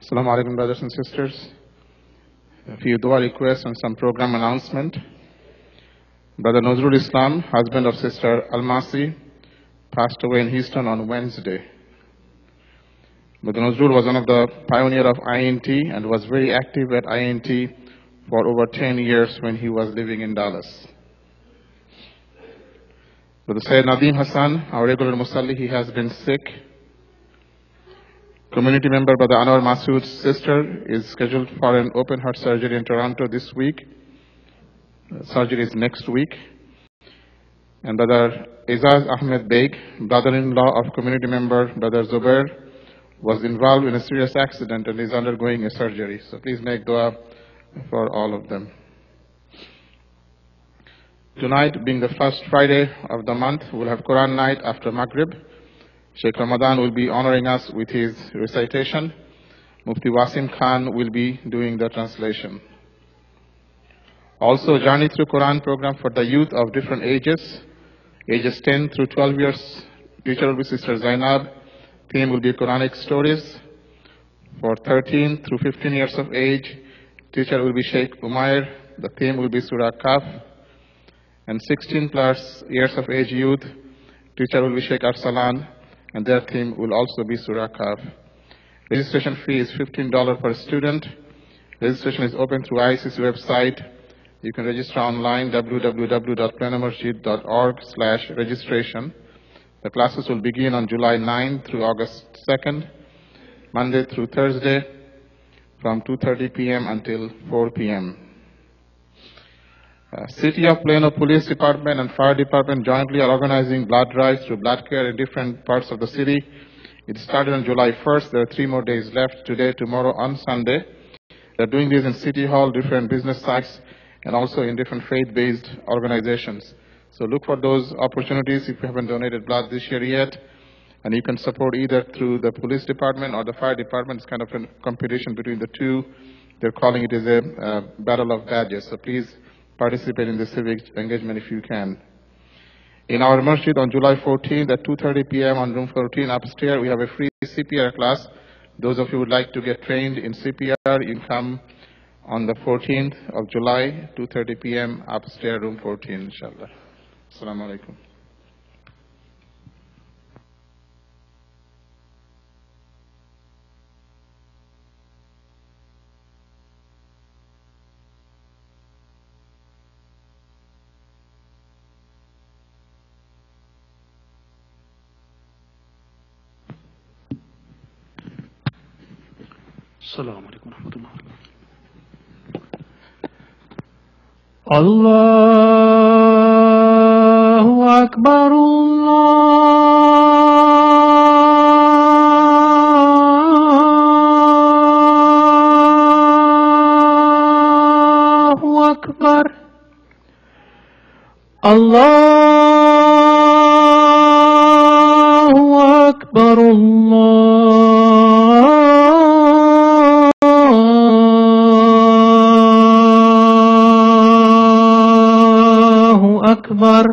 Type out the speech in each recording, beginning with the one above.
Assalamu alaikum, brothers and sisters. A few dua requests and some program announcement. Brother Nazrul Islam, husband of Sister Almasi, passed away in Houston on Wednesday. Brother Nazrul was one of the pioneers of INT and was very active at INT for over 10 years when he was living in Dallas. Brother Sayyid Nadeem Hassan, our regular Musalli, he has been sick. Community member Brother Anwar Masood's sister is scheduled for an open heart surgery in Toronto this week. Surgery is next week. And Brother Izaz Ahmed Beg, brother-in-law of community member Brother Zubair, was involved in a serious accident and is undergoing a surgery. So please make dua for all of them. Tonight, being the first Friday of the month, we'll have Quran night after Maghrib. Sheikh Ramadan will be honoring us with his recitation. Mufti Wasim Khan will be doing the translation. Also, Journey Through Quran program for the youth of different ages 10 through 12 years. Teacher will be Sister Zainab. Theme will be Quranic stories. For 13 through 15 years of age, teacher will be Sheikh Umair. The theme will be Surah Kaf. And 16 plus years of age youth, teacher will be Sheikh Arsalan, and their theme will also be Surah Kaf. Registration fee is $15 per student. Registration is open through ICC website. You can register online, www.planomarshid.org/registration. The classes will begin on July 9 through August 2nd, Monday through Thursday, from 2:30 p.m. until 4 p.m. City of Plano Police Department and Fire Department jointly are organizing blood drives through blood care in different parts of the city. It started on July 1st. There are 3 more days left, today, tomorrow, on Sunday. They're doing this in City Hall, different business sites, and also in different faith-based organizations. So look for those opportunities if you haven't donated blood this year yet. And you can support either through the police department or the fire department. It's kind of a competition between the two. They're calling it as a battle of badges. So please participate in the civic engagement if you can. In our masjid on July 14th at 2:30 p.m. on room 14 upstairs, we have a free CPR class. Those of you who would like to get trained in CPR, you can come on the 14th of July, 2:30 p.m. upstairs, room 14, inshallah. Assalamu alaikum. السلام عليكم ورحمة الله الله أكبر الله أكبر الله أكبر أكبر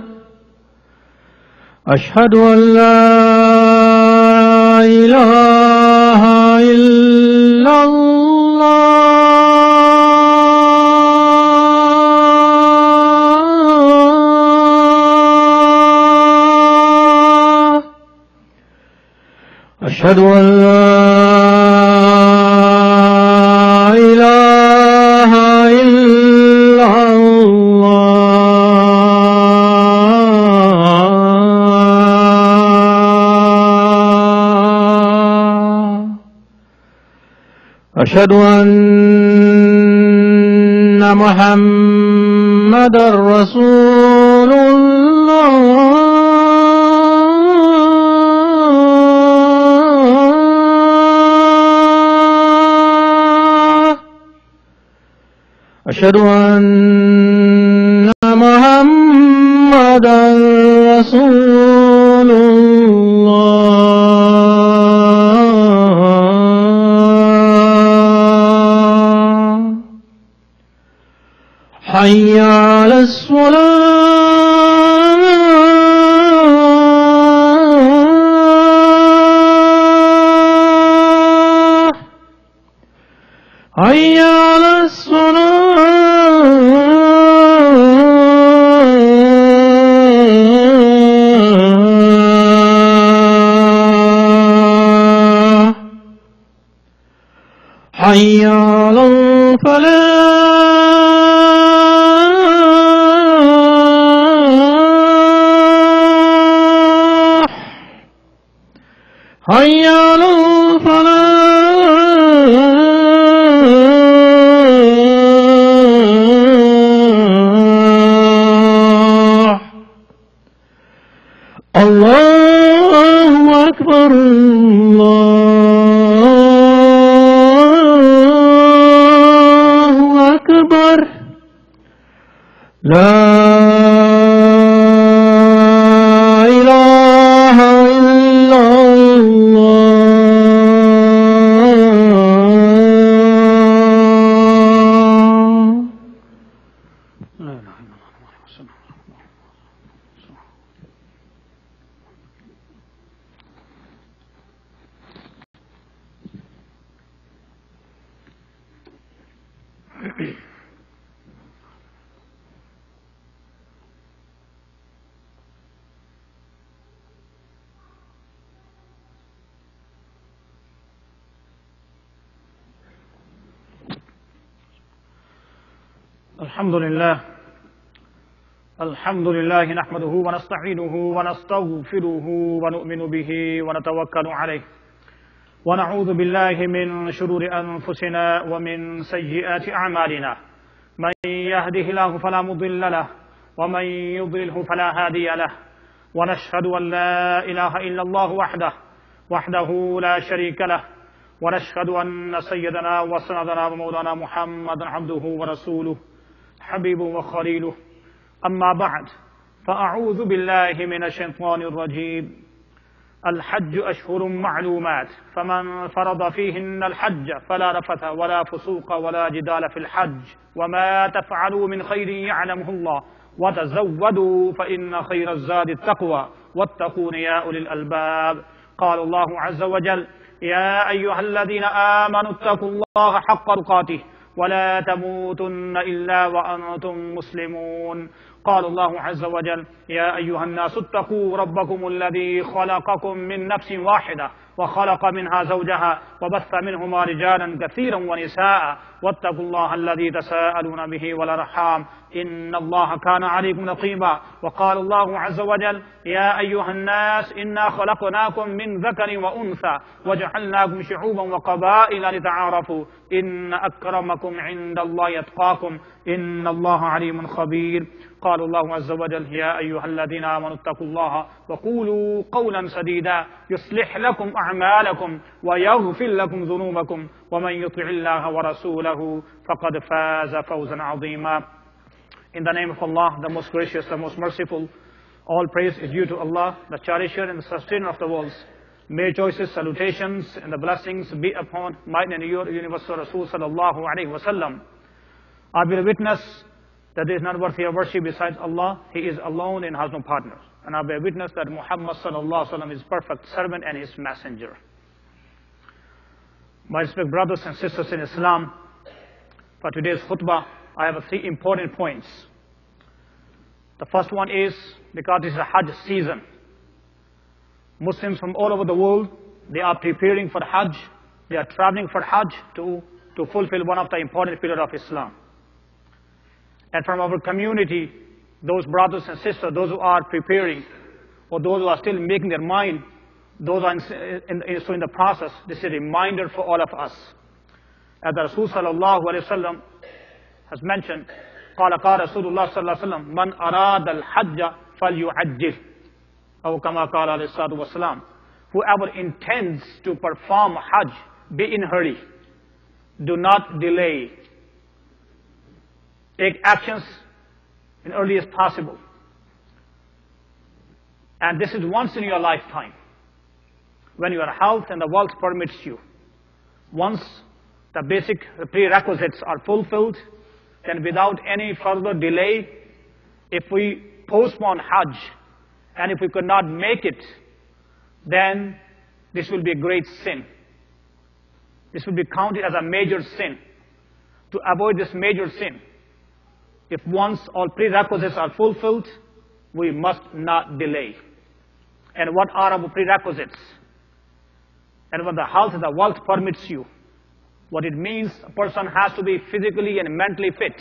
أشهد أن لا إله إلا الله أشهد أن لا إله إلا أشهد أن محمدًا رسول الله أشهد أن محمدًا رسول حي على الصلاة حي على الصلاة حي على الفلاح حي على الفلاح الله أكبر الله أكبر لا إله إلا الله الحمد لله نحمده ونستعينه ونستغفره ونؤمن به ونتوكل عليه ونعوذ بالله من شرور أنفسنا ومن سيئات أعمالنا من يهده الله فلا مضل له ومن يضلله فلا هادي له ونشهد أن لا إله إلا الله وحده لا شريك له ونشهد أن سيدنا وسندنا ومولانا محمد عبده ورسوله حبيبه وخليله أما بعد فأعوذ بالله من الشيطان الرجيم الحج أشهر معلومات فمن فرض فيهن الحج فلا رفث ولا فسوق ولا جدال في الحج وما تفعلوا من خير يعلمه الله وتزودوا فإن خير الزاد التقوى واتقون يا أولي الألباب قال الله عز وجل يا أيها الذين آمنوا اتقوا الله حق تقاته ولا تموتن إلا وأنتم مسلمون قال الله عز وجل يا أيها الناس اتقوا ربكم الذي خلقكم من نفس واحدة وخلق منها زوجها وبث منهما رجالا كثيرا ونساء واتقوا الله الذي تساءلون به والأرحام إن الله كان عليكم رقيبا وقال الله عز وجل يا أيها الناس إنا خلقناكم من ذكر وأنثى وجعلناكم شعوبا وقبائل لتعارفوا إن أكرمكم عند الله يتقاكم إن الله عليم خبير قال الله عز وجل يا أيها الذين آمنوا اتقوا الله وقولوا قولا سديدا يصلح لكم أعمالكم ويغفر لكم ذنوبكم ومن يطع الله ورسوله فقد فاز فوزا عظيما. In the name of Allah, the most gracious, the most merciful, all praise is due to Allah, the cherisher and the sustainer of the worlds. May choices, salutations, and the blessings be upon mighty and universal Rasul sallallahu alayhi wa sallam. I bear witness that there is none worthy of worship besides Allah. He is alone and has no partner. And I bear witness that Muhammad sallallahu alayhi wa sallam is perfect servant and his messenger. My respected brothers and sisters in Islam, for today's khutbah, I have three important points. The first one is, because this is a Hajj season, Muslims from all over the world, they are preparing for Hajj, they are traveling for Hajj to fulfill one of the important pillars of Islam. And from our community, those brothers and sisters, those who are preparing, or those who are still making their mind, those are in the process, this is a reminder for all of us. As the Rasul sallallahu alayhi wa sallam has mentioned, قال رسول الله صلى الله عليه وسلم من أراد الحج فليعجل أو كما قال عليه الصلاة والسلام. Whoever intends to perform Hajj, be in a hurry. Do not delay. Take actions in early as possible. And this is once in your lifetime, when your health and the wealth permits you. Once the basic prerequisites are fulfilled, then without any further delay, if we postpone Hajj, and if we could not make it, then this will be a great sin. This will be counted as a major sin. to avoid this major sin. If once all prerequisites are fulfilled, we must not delay. And what are our prerequisites? And when the health and the wealth permits you, what it means, a person has to be physically and mentally fit.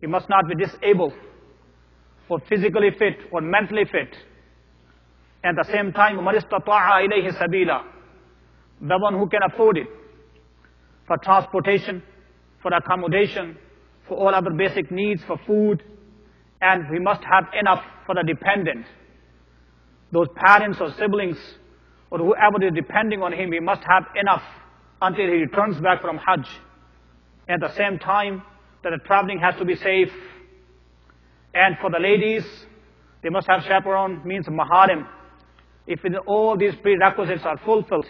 He must not be disabled, or physically fit, or mentally fit. And at the same time, مَنِ اسْتَطَاعَ إِلَيْهِ سَبِيلًا, the one who can afford it, for transportation, for accommodation, for all other basic needs, for food, and we must have enough for the dependent. Those parents or siblings, or whoever is depending on him, he must have enough until he returns back from Hajj. At the same time, that the traveling has to be safe. And for the ladies, they must have chaperone, means maharim. If all these prerequisites are fulfilled,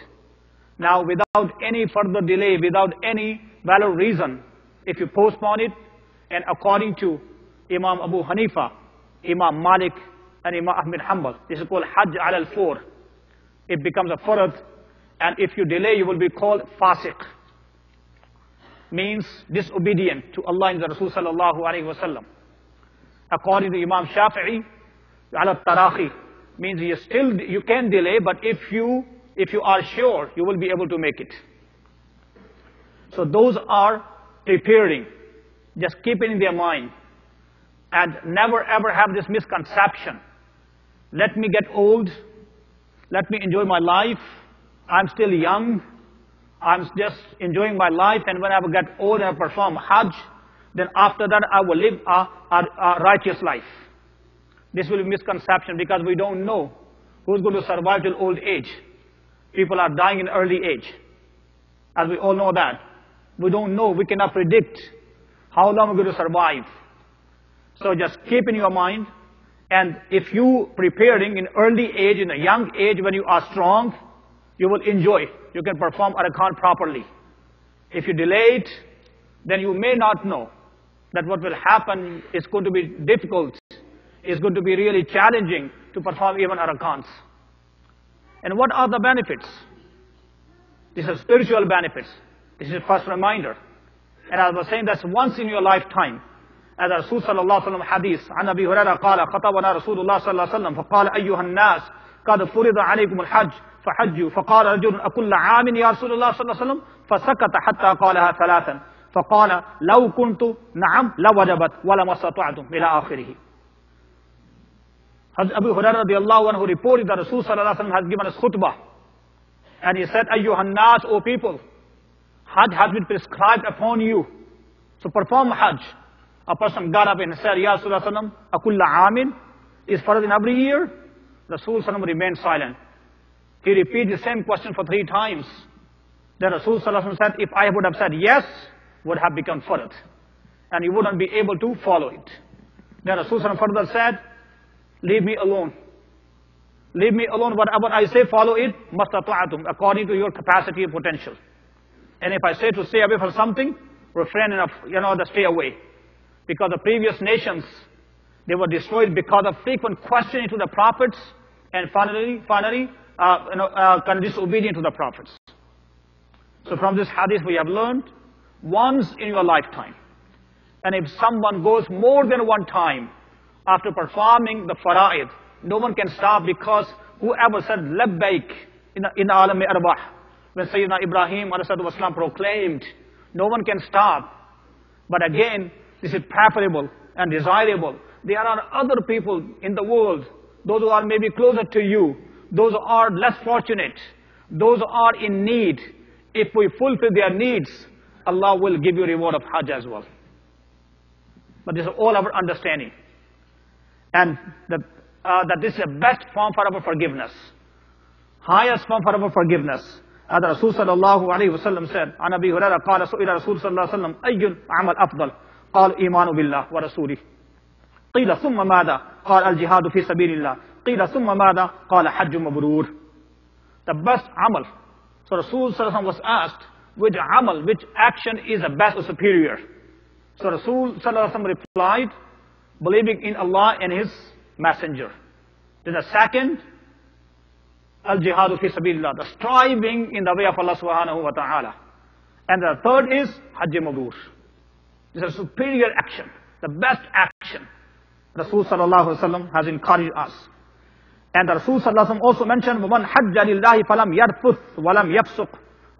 now without any further delay, without any valid reason, if you postpone it, and according to Imam Abu Hanifa, Imam Malik, and Imam Ahmed Hanbal, this is called Hajj al-Fur. It becomes a farad, and if you delay, you will be called fasiq. Means disobedient to Allah and the Rasul sallallahu alaihi wasallam. According to Imam Shafi'i, al-Tarahi, means you can delay, but if you are sure, you will be able to make it. So those are preparing. Just keep it in their mind. And never ever have this misconception. Let me get old. Let me enjoy my life. I'm still young. I'm just enjoying my life. And when I will get old and perform Hajj, then after that I will live a righteous life. This will be misconception because we don't know who's going to survive till old age. People are dying in early age. As we all know that. We don't know. We cannot predict how long we're going to survive. So just keep in your mind, and if you preparing in early age, in a young age, when you are strong, you will enjoy. You can perform Arkan properly. If you delay it, then you may not know that what will happen is going to be difficult. It's going to be really challenging to perform even Arkans. And what are the benefits? These are spiritual benefits. This is the first reminder. And I was saying that's once in your lifetime. As Rasul sallallahu alaihi wasallam hadith, عن أبي هريرة قال خطبنا رسول الله صلى الله عليه وسلم فقال أيها الناس قد فرض عليكم الحج فحجوا فقال رجل أكل عام يا رسول الله صلى الله عليه وسلم فسكت حتى قالها ثلاثا فقال لو كنت نعم لوجبت ولما استطعتم إلى آخره. Abu Hurairah radiallahu anhu reported that Rasul sallallahu alaihi wasallam has given us khutbah, and he said, أيها الناس, O people, Hajj has been prescribed upon you, so perform Hajj. A person got up and said, Ya Rasulullah, Akulla Amin is farad in every year? Rasul remained silent. He repeated the same question for 3 times. Then Rasul said, if I would have said yes, would have become farad. And you wouldn't be able to follow it. Then Rasul further said, leave me alone. Leave me alone. Whatever I say, follow it, mastata'atum, according to your capacity and potential. And if I say to stay away from something, refrain enough, to stay away. Because the previous nations, they were destroyed because of frequent questioning to the prophets, and finally, disobedient to the prophets. So from this hadith we have learned, once in your lifetime. And if someone goes more than one time after performing the fara'id, no one can stop, because whoever said labbaik in alam arbah, when Sayyidina Ibrahim ﷺ proclaimed, no one can stop. But again, this is preferable and desirable. There are other people in the world, those who are maybe closer to you, those who are less fortunate, those who are in need. If we fulfill their needs, Allah will give you reward of Hajj as well. But this is all our understanding. And that this is the best form for our forgiveness. Highest form for our forgiveness. As Rasul sallallahu alayhi wa sallam said, عن أبي هريرة قال سئل رسول صلى الله عليه وسلم أي عمل أفضل؟ قال إيمان بالله ورسوله. قيل ثم ماذا؟ قال الجهاد في سبيل الله. قيل ثم ماذا؟ قال حج مبرور. The best amal. So Rasul sallallahu alayhi wa sallam was asked, which amal, which action is the best or superior? So Rasul sallallahu alayhi wa sallam replied, believing in Allah and His Messenger. Then the second, al-jihadu fi sabilillah, the striving in the way of Allah subhanahu wa ta'ala. And the third is hajj mabrur. This is a superior action, the best action. Rasul sallallahu alaihi wasallam has encouraged us. And the Rasul sallallahu alaihi wasallam also mentioned, وَمَنْ حَجَّ لِلَّهِ فَلَمْ يَرْفُثْ وَلَمْ يَفْسُقْ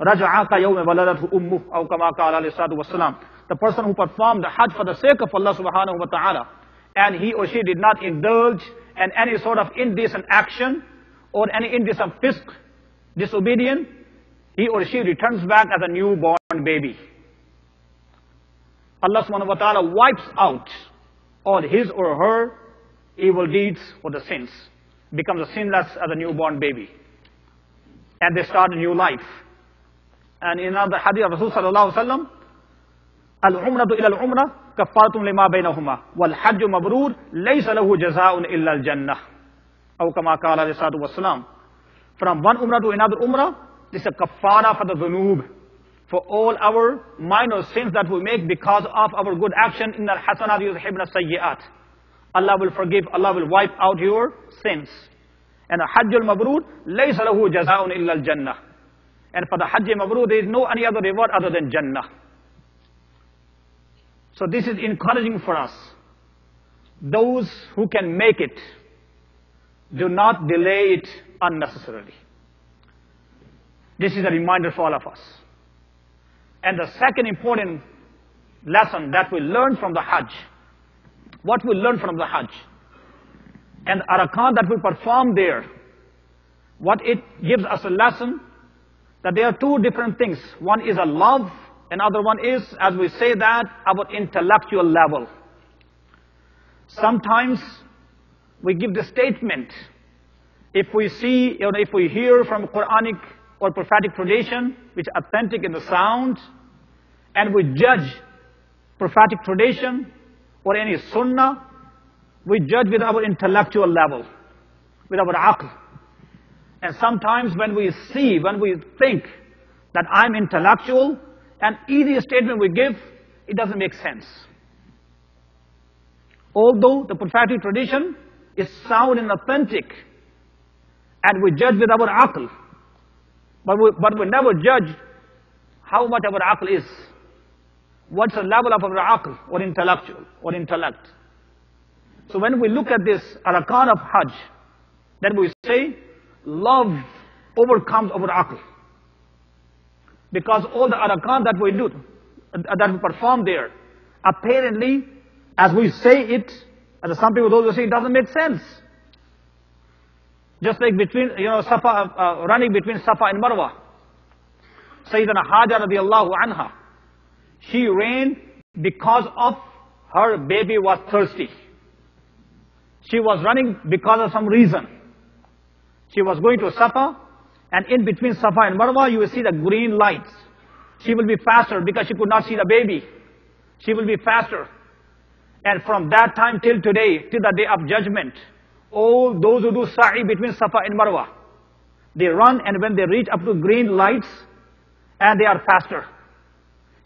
رَجَعَكَ يَوْمَ وَلَدَتْهُ أُمُّهُ أَوْ كَمَا قَالَ عَلَيْهِ الصَّلَاةُ وَالسَّلَامُ. The person who performed the Hajj for the sake of Allah subhanahu wa ta'ala, and he or she did not indulge in any sort of indecent action or any indecent fisk, disobedient, he or she returns back as a newborn baby. Allah subhanahu wa ta'ala wipes out all his or her evil deeds or the sins. Becomes a sinless as a newborn baby. And they start a new life. And in another hadith of Rasul sallallahu alaihi wasallam, al-umratu ila al-umrah kafaratun lima bainahuma wal hajju mabrur laysa lahu jazaa'un illa al-jannah. Aw kama qala alayhi salatu wassalam. From one umrah to another umrah, this is a kafara for the dhunub, for all our minor sins that we make because of our good action. Inna al-hasanat yuzhibna sayyi'at. Allah will forgive, Allah will wipe out your sins. And a hajjul mabrur laysa lahu jazaa'un illa al-jannah. And for the hajj mabrur, there is no any other reward other than jannah. So this is encouraging for us. Those who can make it, do not delay it unnecessarily. This is a reminder for all of us. And the second important lesson that we learn from the Hajj, what we learn from the Hajj, and Arakan that we perform there, what it gives us a lesson, that there are two different things. One is a love, another one is, as we say that, our intellectual level. Sometimes we give the statement, if we see, if we hear from Quranic or prophetic tradition, which is authentic in the sound, and we judge prophetic tradition or any sunnah, we judge with our intellectual level, with our aql. And sometimes when we see, when we think that I'm intellectual, and easy statement we give, it doesn't make sense. Although the prophetic tradition is sound and authentic, and we judge with our aql, but we never judge how much our aql is. What's the level of our aql or intellectual or intellect? So when we look at this arkan of Hajj, then we say, love overcomes our aql. Because all the arkan that we do, that we perform there, apparently, as we say it, as some people those who say it doesn't make sense. Just like between, Safa, running between Safa and Marwa. Sayyidina Hajar radiallahu anha, she ran because of her baby was thirsty. She was running because of some reason. She was going to Safa, and in between Safa and Marwa, you will see the green lights. She will be faster because she could not see the baby. She will be faster. And from that time till today, till the day of judgment, all those who do sa'i between Safa and Marwa, they run, and when they reach up to green lights, and they are faster.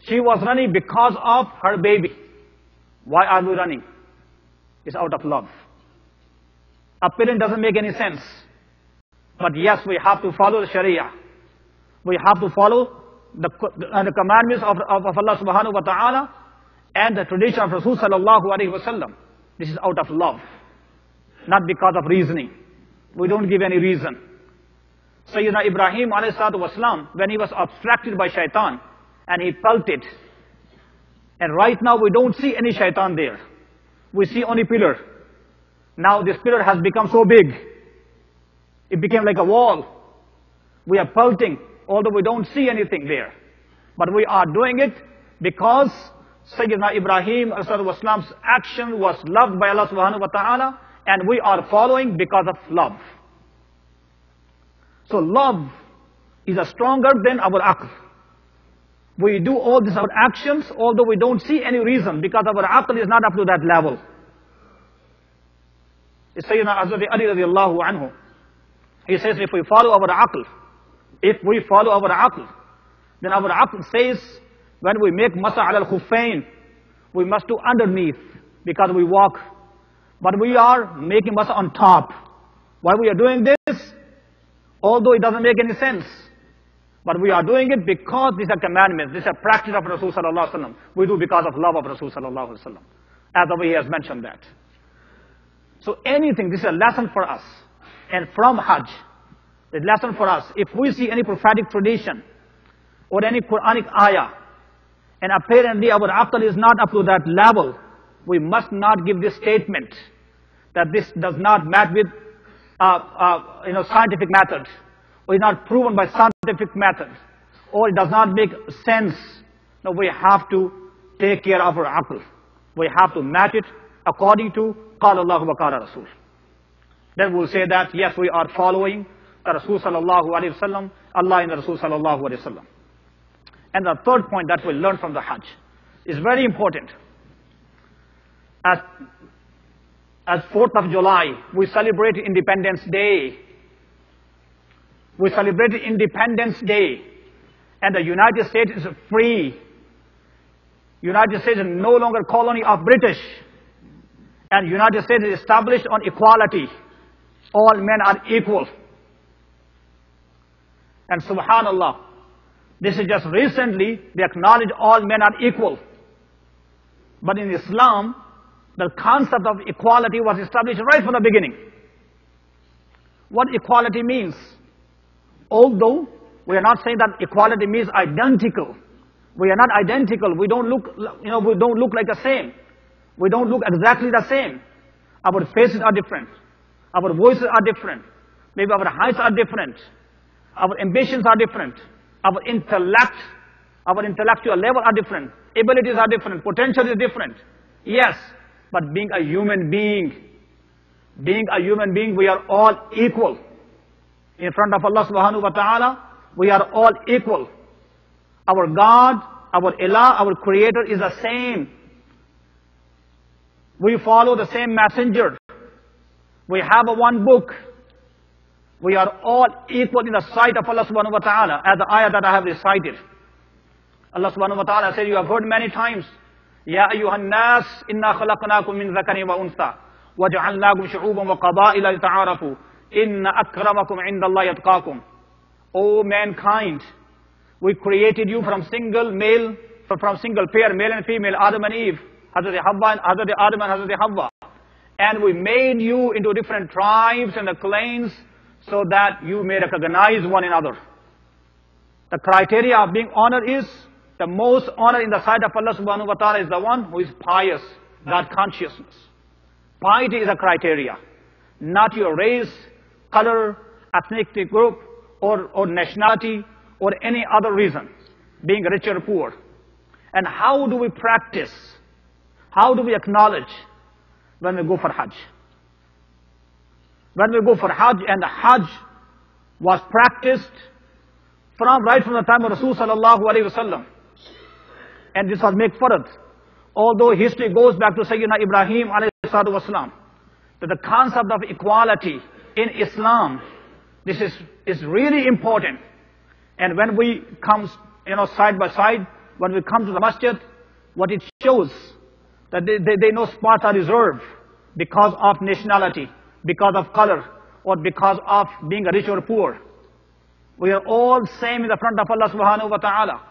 She was running because of her baby. Why are we running? It's out of love. Apparently doesn't make any sense. But yes, we have to follow the Sharia. We have to follow the commandments of Allah subhanahu wa ta'ala and the tradition of Rasul sallallahu alaihi wasallam. This is out of love, not because of reasoning. We don't give any reason. Sayyidina Ibrahim alayhi salatu wasalam, when he was obstructed by shaitan, and he pelted. And right now we don't see any shaitan there. We see only pillar. Now this pillar has become so big. It became like a wall. We are pelting, although we don't see anything there. But we are doing it because Sayyidina Ibrahim ﷺ's action was loved by Allah subhanahu wa ta'ala, and we are following because of love. So love is stronger than our aql. We do all these our actions, although we don't see any reason, because our aql is not up to that level. It's Sayyidina Ali radiallahu anhu. He says, if we follow our aql, then our aql says, when we make masa al khuffain, we must do underneath, because we walk. But we are making masa on top. Why we are doing this? Although it doesn't make any sense. But we are doing it because these are commandments. This is a practice of Rasul sallallahu alaihi wasallam. We do because of love of Rasul sallallahu alaihi wasallam. As the way he has mentioned that. So anything, this is a lesson for us. And from Hajj, the lesson for us, if we see any prophetic tradition or any Quranic ayah, and apparently our aql is not up to that level, we must not give this statement that this does not match with scientific method, or is not proven by scientific method, or it does not make sense. No, we have to take care of our aql. We have to match it according to Qala Allahu wa Qala Rasul. Then we'll say that, yes, we are following the Rasul sallallahu alayhi wa sallam, Allah and the Rasul sallallahu alayhi wa sallam. And the third point that we learn from the Hajj is very important. As 4th of July, we celebrate Independence Day. We celebrate Independence Day. And the United States is free. United States is no longer colony of British. And United States is established on equality. All men are equal. And subhanallah, this is just recently, they acknowledge all men are equal. But in Islam, the concept of equality was established right from the beginning. What equality means? Although we are not saying that equality means identical. We are not identical. We don't look, we don't look like the same. We don't look exactly the same. Our faces are different. Our voices are different. Maybe our heights are different. Our ambitions are different. Our intellect, our intellectual level are different. Abilities are different. Potential is different. Yes, but being a human being, we are all equal. In front of Allah subhanahu wa ta'ala, we are all equal. Our God, our Ilah, our Creator is the same. We follow the same messenger. We have one book. We are all equal in the sight of Allah subhanahu wa ta'ala, as the ayah that I have recited. Allah subhanahu wa ta'ala said, you have heard many times, Ya ayyuhan nas, inna khalaqnakum min zakarin wa untha, wa ja'alnakum shu'uban wa qaba'ila lita'arafu, inna akramakum indallahi atqakum. O mankind, we created you from single pair, male and female, Adam and Eve, Hazrat Hawwa and Hazrat Adam and Hazrat Hawwa. And we made you into different tribes and the clans, so that you may recognize one another. The criteria of being honored is, the most honor in the sight of Allah subhanahu wa ta'ala is the one who is pious, God consciousness. Piety is a criteria, not your race, color, ethnic group, or nationality, or any other reason, being rich or poor. And how do we practice? How do we acknowledge when we go for Hajj? When we go for Hajj, and the Hajj was practiced right from the time of Rasul sallallahu alayhi wasallam. And this was made further. Although history goes back to Sayyidina Ibrahim alayhi salatu wasalam, that the concept of equality in Islam, this is really important. And when we come, side by side, when we come to the masjid, what it shows, that they know spots are reserved because of nationality, because of color, or because of being rich or poor. We are all same in the front of Allah subhanahu wa ta'ala.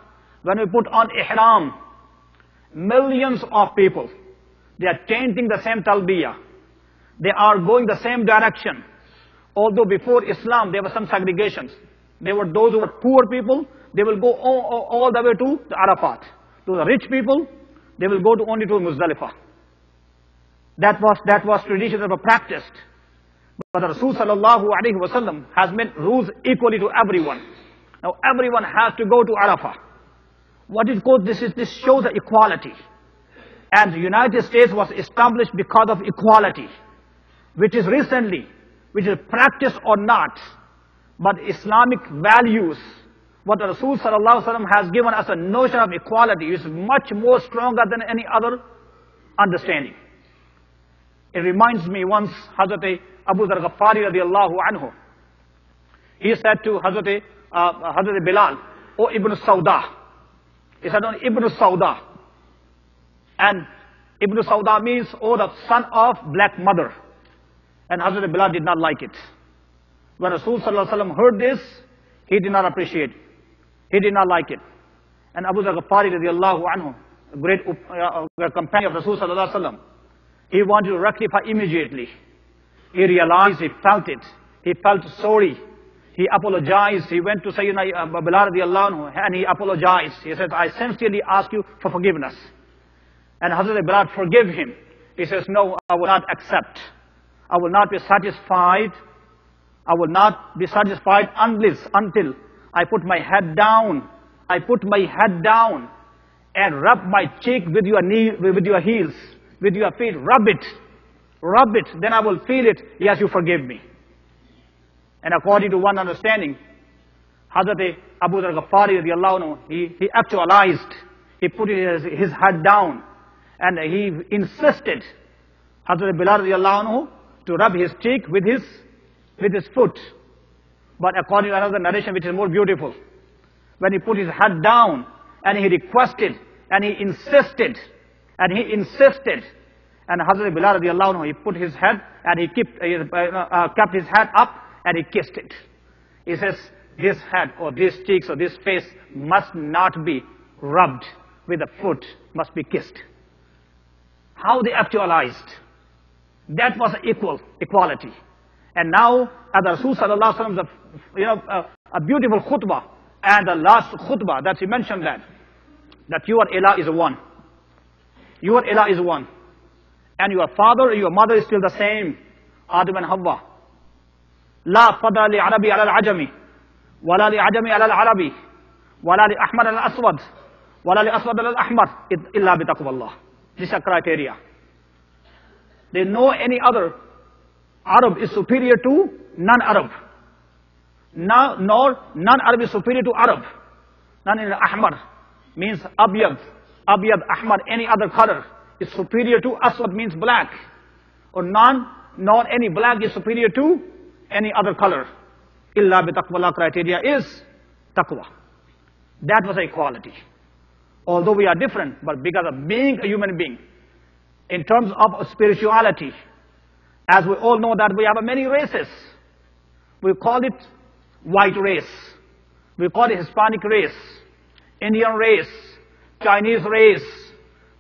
When we put on ihram, millions of people, they are chanting the same talbiyah. They are going the same direction. Although before Islam, there were some segregations. There were those who were poor people, they will go all the way to the Arafat. To the rich people, they will go only to Muzdalifah. That was tradition that was practiced. But the Rasul sallallahu alayhi wa sallam has made rules equally to everyone. Now everyone has to go to Arafah. What is called, this shows the equality. And the United States was established because of equality, which is recently, which is practiced or not, but Islamic values, what the Rasul sallallahu alayhi wa sallam has given us a notion of equality is much more stronger than any other understanding. It reminds me once, Hazrat Abu Dhar Ghaffari radiallahu anhu, he said to Hazrat Bilal, O Ibn Sauda. He said, O Ibn Sauda. And Ibn Sauda means, oh, the son of black mother. And Hazrat Bilal did not like it. When Rasul sallallahu alaihi wasallam heard this, he did not appreciate it. He did not like it. And Abu Dharr Ghafari radiallahu anhu, a great companion of Rasul sallallahu alaihi wasallam, he wanted to rectify immediately. He realized, he felt it. He felt sorry. He apologized. He went to Sayyidina Bilal radiallahu anhu and he apologized. He said, I sincerely ask you for forgiveness. And Hazrat Bilal forgave him. He says, no, I will not accept. I will not be satisfied. I will not be satisfied until I put my head down. I put my head down and rub my cheek with your knee, with your heels, with your feet. Rub it. Rub it. Then I will feel it. Yes, you forgive me. And according to one understanding, Hazrat Abu Dharr Ghafari radiallahu anhu, he actualized. He put his head down and he insisted, Hazrat Bilal radiallahu anhu, to rub his cheek with his foot. But according to another narration which is more beautiful, when he put his head down and he requested and he insisted and Hazrat Bilal radiallahu anhu, he put his head and he kept his head up and he kissed it. He says, this head or these cheeks or this face must not be rubbed with the foot, must be kissed. How they actualized. That was equality. And now, at the Rasul sallallahu alaihi wasallam, a beautiful khutbah, and the last khutbah that he mentioned that your ilah is one. Your ilah is one. And your father and your mother is still the same. Adam and Hawa. La fadla li arabi ala al-ajami, wala li ajami ala al-arabi, wala li ahmar ala al-aswad, wala li aswad ala al-ahmar, illa bi taqwallah. This is a criteria. There is no any other Arab is superior to non-Arab. Nor non-Arab is superior to Arab. Ahmar means abyad, ahmar, any other color is superior to aswad means black. Or nor any black is superior to any other color. Illa bi taqwallah criteria is taqwa. That was equality. Although we are different, but because of being a human being, in terms of spirituality, as we all know that we have many races. We call it white race. We call it Hispanic race, Indian race, Chinese race,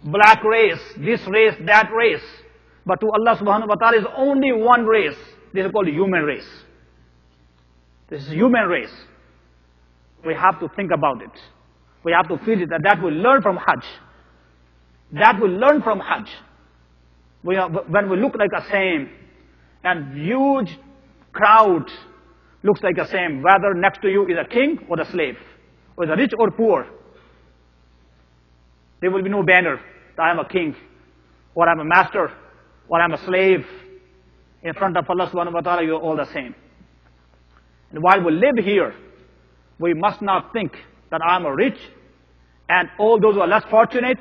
black race, this race, that race. But to Allah subhanahu wa ta'ala is only one race. This is called human race. This is human race. We have to think about it. We have to feel it, that we learn from Hajj. That we learn from Hajj. When we look like a same, and huge crowd looks like a same, whether next to you is a king or a slave, or is a rich or poor, there will be no banner that I am a king, or I am a master, or I am a slave. In front of Allah subhanahu wa ta'ala, you are all the same. And while we live here, we must not think that I am a rich, and all those who are less fortunate,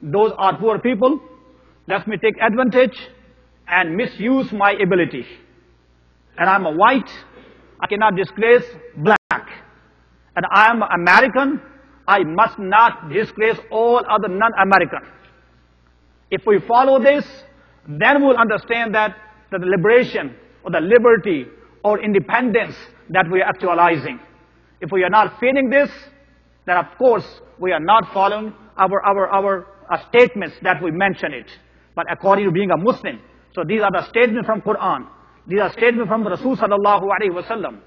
those are poor people. Let me take advantage and misuse my ability. And I'm a white, I cannot disgrace black. And I am American, I must not disgrace all other non-American. If we follow this, then we'll understand that the liberation or the liberty or independence that we are actualizing. If we are not feeling this, then of course we are not following our statements that we mention it. But according to being a Muslim, so these are the statements from Quran. These are statements from the Rasul sallallahu alaihi wasallam.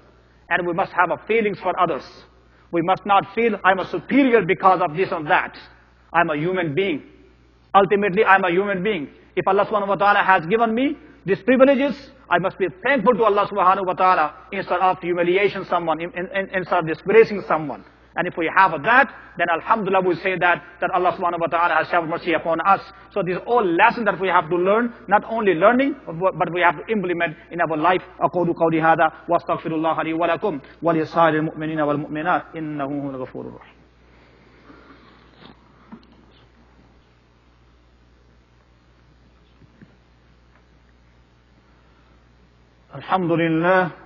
And we must have a feelings for others. We must not feel I'm a superior because of this and that. I'm a human being. Ultimately, I'm a human being. If Allah subhanahu wa ta'ala has given me these privileges, I must be thankful to Allah subhanahu wa ta'ala instead of humiliating someone, instead of disgracing someone. And if we have that, then alhamdulillah we say that Allah subhanahu wa ta'ala has showered mercy upon us. So these are all lessons that we have to learn, not only learning, but we have to implement in our life. أقول قولي هذا واستغفر الله لي ولكم ولسائر المؤمنين والمؤمنات إنه هو الغفور الرحيم.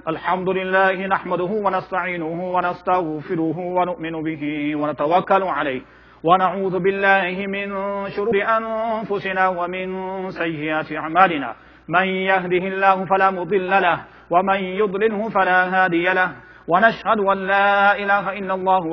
الحمد لله نحمده ونستعينه ونستغفره ونؤمن به ونتوكل عليه ونعوذ بالله من شرور أنفسنا ومن سيئات أعمالنا من يهده الله فلا مضل له ومن يضلله فلا هادي له ونشهد أن لا إله إلا الله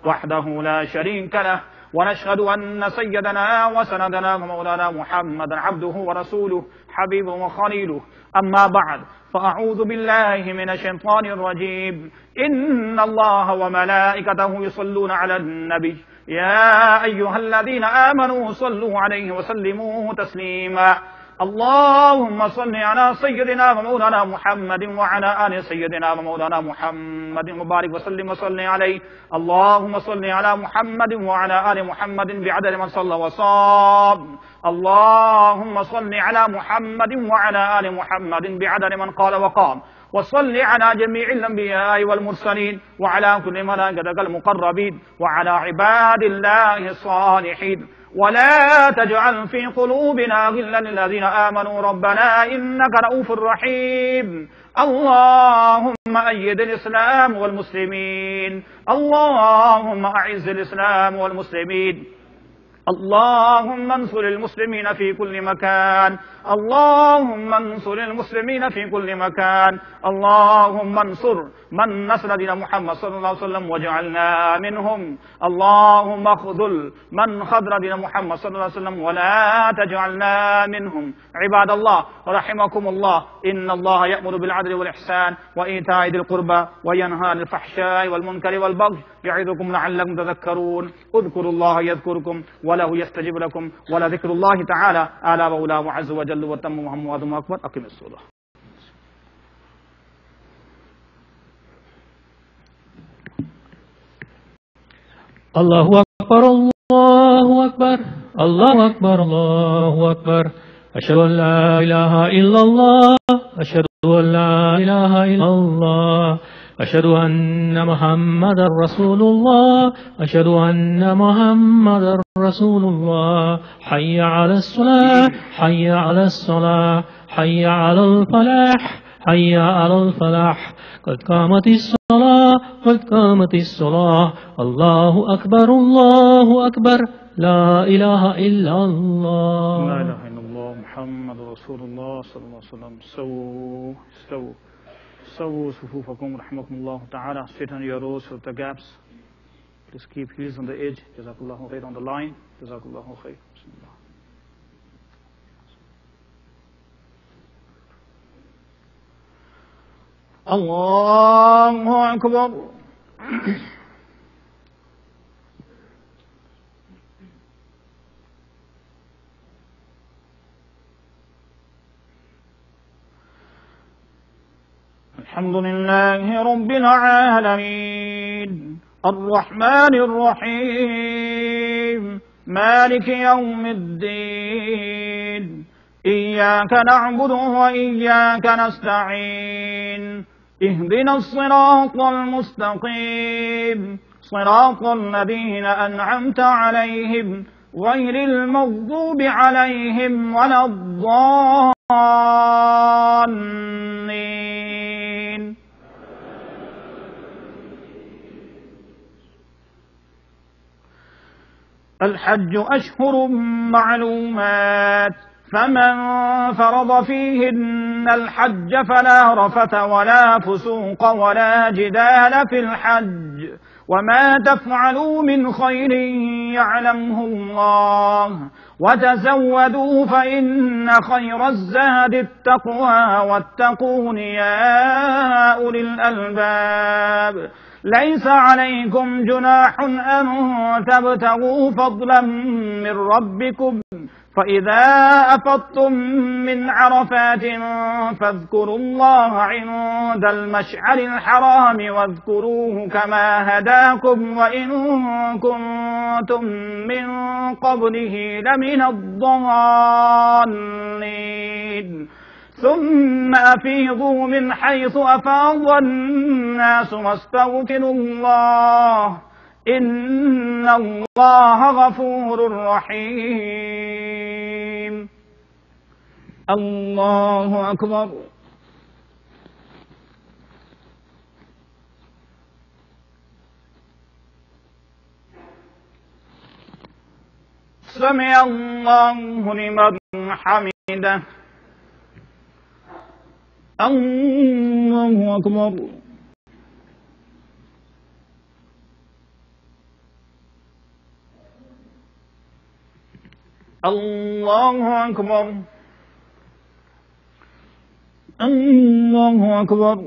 وحده لا شريك له ونشهد أن سيدنا وسندنا ومولانا محمدا عبده ورسوله حبيبه وخليله أما بعد فأعوذ بالله من الشيطان الرجيم إن الله وملائكته يصلون على النبي يا أيها الذين آمنوا صلوا عليه وسلموا تسليما اللهم صل على سيدنا ومولانا محمد وعلى آل سيدنا ومولانا محمد وبارك وسلم وصل عليه اللهم صل على محمد وعلى آل محمد بعدد من صلى وصام اللهم صل على محمد وعلى آل محمد بعدد من قال وقام وصل على جميع الأنبياء والمرسلين وعلى كل ملائكتك المقربين وعلى عباد الله الصالحين ولا تجعل في قلوبنا غلا للذين آمنوا ربنا إنك رؤوف رحيم اللهم أيد الإسلام والمسلمين اللهم أعز الإسلام والمسلمين اللهم انصر المسلمين في كل مكان اللهم انصر المسلمين في كل مكان اللهم انصر من نصر دين محمد صلى الله عليه وسلم واجعلنا منهم اللهم اخذل من خذل دين محمد صلى الله عليه وسلم ولا تجعلنا منهم عباد الله رحمكم الله إن الله يأمر بالعدل والإحسان وإيتاء ذي القربى وينهى عن الفحشاء والمنكر والبغي يعظكم لعلكم تذكرون اذكروا الله يذكركم وله يستجب لكم ولذكر الله تعالى أعلى وأولى عز وجل وتم محمد أكبر أقم الصلاة الله أكبر الله أكبر الله أكبر الله أكبر أشهد أن لا إله إلا الله أشهد أن لا إله إلا الله أشهد أن محمدا رسول الله أشهد أن محمدا رسول الله حي على الصلاة حي على الصلاة حي على الفلاح حي على الفلاح قد قامت الصلاة قد قامت الصلاة الله أكبر الله أكبر لا إله إلا الله لا إله إلا الله محمد رسول الله صلى الله عليه وسلم سووا صفوفكم رحمكم الله تعالى straighten your rows with the gaps please keep heels on the edge jazakallahu khair on the line jazakallahu khair bismillah Allahu Akbar الحمد لله رب العالمين الرحمن الرحيم مالك يوم الدين إياك نعبد وإياك نستعين اهدنا الصراط المستقيم صراط الذين أنعمت عليهم غير المغضوب عليهم ولا الضالين الحج أشهر معلومات فمن فرض فيهن الحج فلا رفث ولا فسوق ولا جدال في الحج وما تفعلوا من خير يعلمه الله وتزودوا فإن خير الزاد التقوى واتقون يا أولي الألباب ليس عليكم جناح أن تبتغوا فضلا من ربكم فإذا أفضتم من عرفات فاذكروا الله عند المشعر الحرام واذكروه كما هداكم وإن كنتم من قبله لمن الضالين ثم أفيضوا من حيث أفاض الناس واستغفروا الله إن الله غفور رحيم الله أكبر سمع الله لمن حمده الله أكبر الله أكبر الله أكبر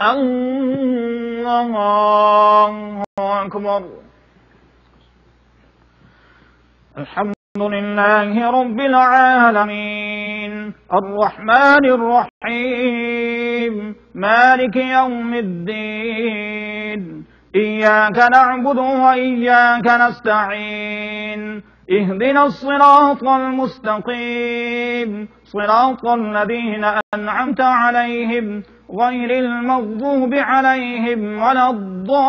الله أكبر. الحمد لله رب العالمين الرحمن الرحيم مالك يوم الدين إياك نعبد وإياك نستعين اهدنا الصراط المستقيم صراط الذين أنعمت عليهم غير المغضوب عليهم ولا الضالين.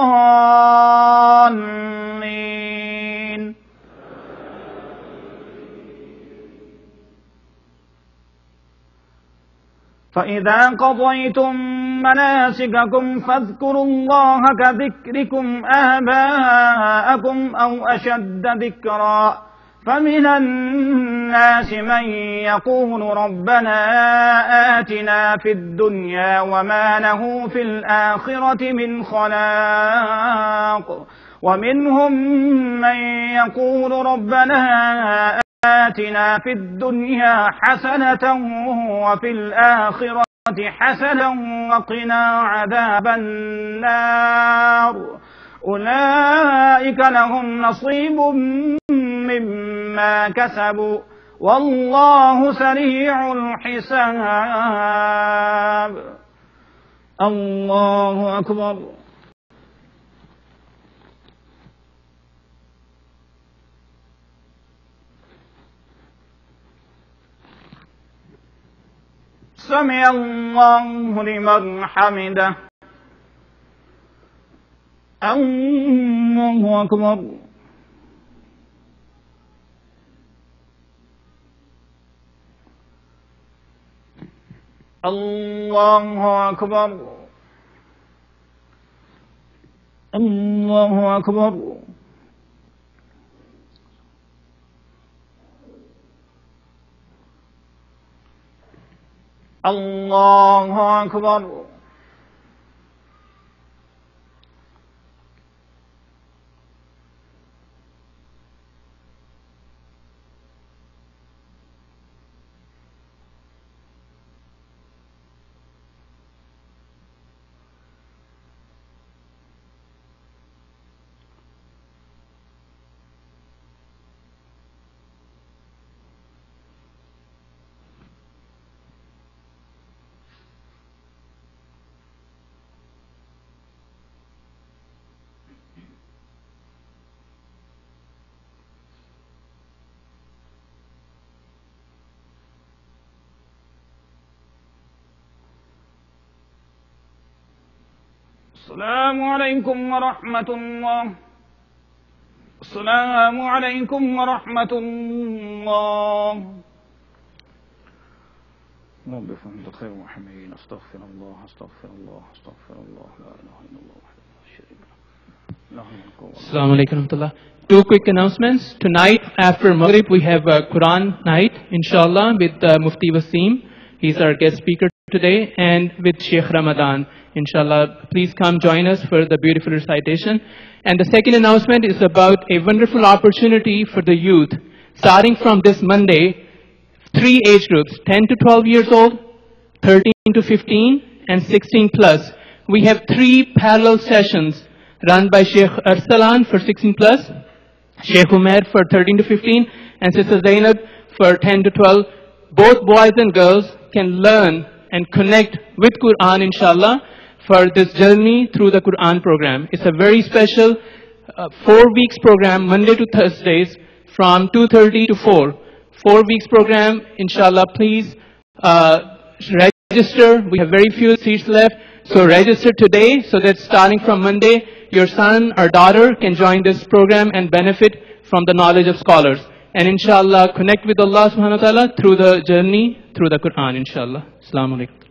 فإذا قضيتم مناسككم فاذكروا الله كذكركم آباءكم أو أشد ذكرا فمن الناس من يقول ربنا آتنا في الدنيا وما له في الآخرة من خلاق ومنهم من يقول ربنا آتنا في الدنيا حسنة وفي الآخرة حسنة وقنا عذاب النار أولئك لهم نصيب مما كسبوا والله سريع الحساب. الله أكبر. سمع الله لمن حمده. الله أكبر. الله أكبر. الله أكبر. الله أكبر. السلام عليكم ورحمة الله. السلام عليكم ورحمة الله. رب فهمت خير محمدين. أستغفر الله أستغفر الله أستغفر الله لا إله إلا الله وحده لا شريك له. Assalamu alaikum warahmatullah. Two quick announcements. Tonight after Maghrib we have a Quran night, inshallah, with Mufti Wasim. He's our guest speaker today, and with Sheikh Ramadan. Inshallah, please come join us for the beautiful recitation. And the second announcement is about a wonderful opportunity for the youth. Starting from this Monday, 3 age groups, 10 to 12 years old, 13 to 15, and 16 plus. We have 3 parallel sessions run by Sheikh Arsalan for 16 plus, Sheikh Umair for 13 to 15, and Sister Zainab for 10 to 12. Both boys and girls can learn and connect with Quran, inshallah, for this journey through the Quran program. It's a very special 4 weeks program, Monday to Thursdays, from 2:30 to 4. 4 weeks program, inshallah. Please register. We have very few seats left, so register today so that starting from Monday, your son or daughter can join this program and benefit from the knowledge of scholars. And inshallah, connect with Allah subhanahu wa ta'ala through the journey through the Quran, inshallah. Assalamu alaikum.